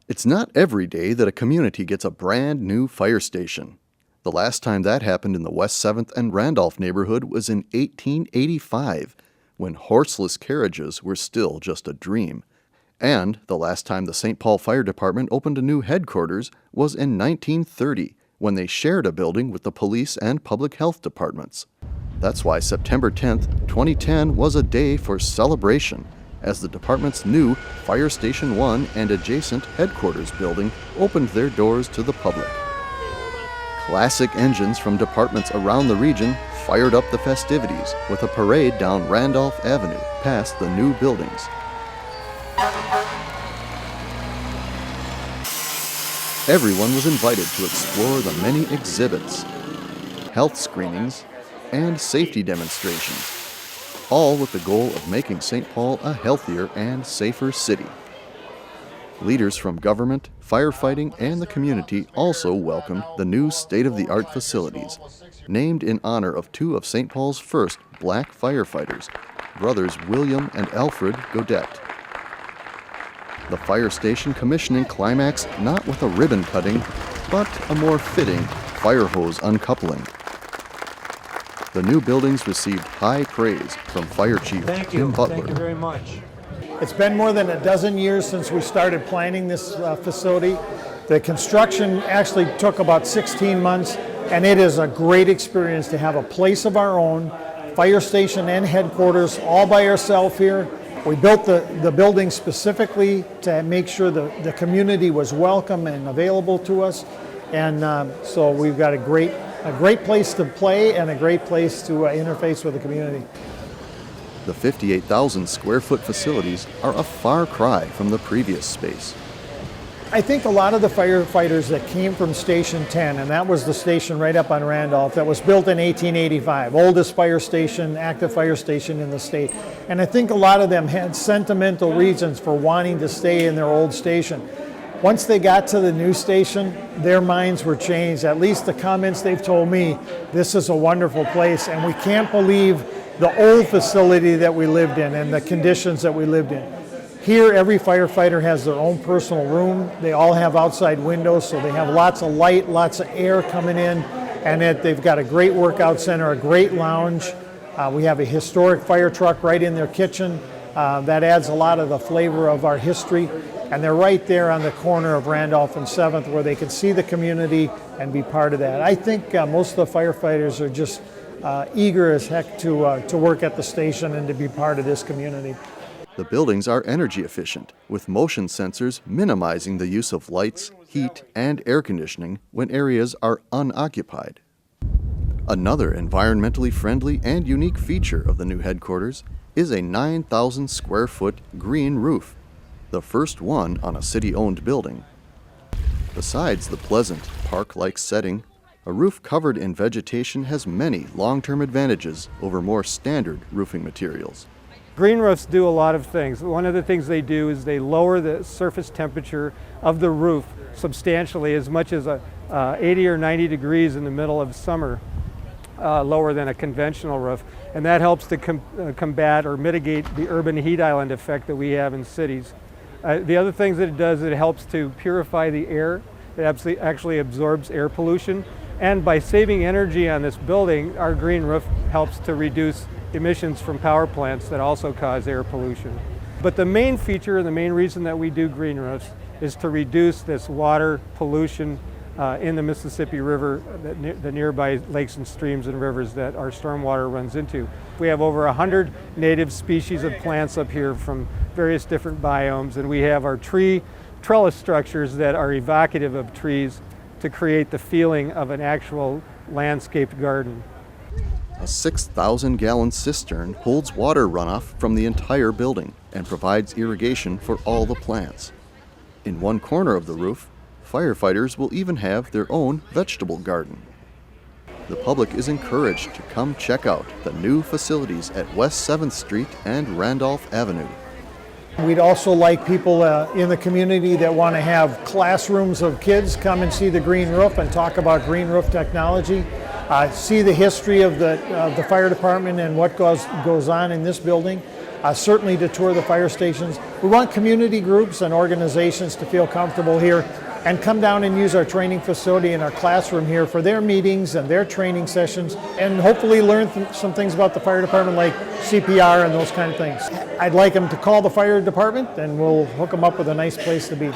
It's not every day that a community gets a brand new fire station. The last time that happened in the West 7th and Randolph neighborhood was in 1885, when horseless carriages were still just a dream. And the last time the St. Paul Fire Department opened a new headquarters was in 1930, when they shared a building with the police and public health departments. That's why September 10th, 2010 was a day for celebration, as the department's new Fire Station 1 and adjacent headquarters building opened their doors to the public. Classic engines from departments around the region fired up the festivities with a parade down Randolph Avenue past the new buildings. Everyone was invited to explore the many exhibits, health screenings, and safety demonstrations, all with the goal of making St. Paul a healthier and safer city. Leaders from government, firefighting, and the community also welcomed the new state-of-the-art facilities, named in honor of two of St. Paul's first black firefighters, brothers William and Alfred Godet. The fire station commissioning climaxed not with a ribbon cutting, but a more fitting fire hose uncoupling. The new buildings received high praise from Fire Chief Tim Butler. Thank you very much. It's been more than a dozen years since we started planning this facility. The construction actually took about 16 months, and it is a great experience to have a place of our own, fire station and headquarters, all by ourselves here. We built the building specifically to make sure the community was welcome and available to us, and so we've got a great place to play and a great place to interface with the community. The 58,000 square foot facilities are a far cry from the previous space. I think a lot of the firefighters that came from Station 10, and that was the station right up on Randolph that was built in 1885, oldest fire station, active fire station in the state. And I think a lot of them had sentimental reasons for wanting to stay in their old station. Once they got to the new station, their minds were changed. At least the comments they've told me, this is a wonderful place, and we can't believe the old facility that we lived in and the conditions that we lived in. Here, every firefighter has their own personal room. They all have outside windows, so they have lots of light, lots of air coming in, and they've got a great workout center, a great lounge. We have a historic fire truck right in their kitchen. That adds a lot of the flavor of our history. And they're right there on the corner of Randolph and 7th where they can see the community and be part of that. I think most of the firefighters are just eager as heck to work at the station and to be part of this community. The buildings are energy efficient, with motion sensors minimizing the use of lights, heat, and air conditioning when areas are unoccupied. Another environmentally friendly and unique feature of the new headquarters is a 9,000 square foot green roof, the first one on a city-owned building. Besides the pleasant park-like setting, a roof covered in vegetation has many long-term advantages over more standard roofing materials. Green roofs do a lot of things. One of the things they do is they lower the surface temperature of the roof substantially, as much as 80 or 90 degrees in the middle of summer, lower than a conventional roof. And that helps to combat or mitigate the urban heat island effect that we have in cities. The other things that it does, it helps to purify the air. It actually absorbs air pollution. And by saving energy on this building, our green roof helps to reduce emissions from power plants that also cause air pollution. But the main feature and the main reason that we do green roofs is to reduce this water pollution in the Mississippi River, the nearby lakes and streams and rivers that our stormwater runs into. We have over 100 native species of plants up here from various different biomes, and we have our tree trellis structures that are evocative of trees to create the feeling of an actual landscaped garden. A 6,000-gallon cistern holds water runoff from the entire building and provides irrigation for all the plants. In one corner of the roof, firefighters will even have their own vegetable garden. The public is encouraged to come check out the new facilities at West 7th Street and Randolph Avenue. We'd also like people in the community that want to have classrooms of kids come and see the green roof and talk about green roof technology, see the history of the fire department and what goes on in this building. certainly to tour the fire stations. We want community groups and organizations to feel comfortable here and come down and use our training facility and our classroom here for their meetings and their training sessions, and hopefully learn some things about the fire department like CPR and those kind of things. I'd like them to call the fire department and we'll hook them up with a nice place to be.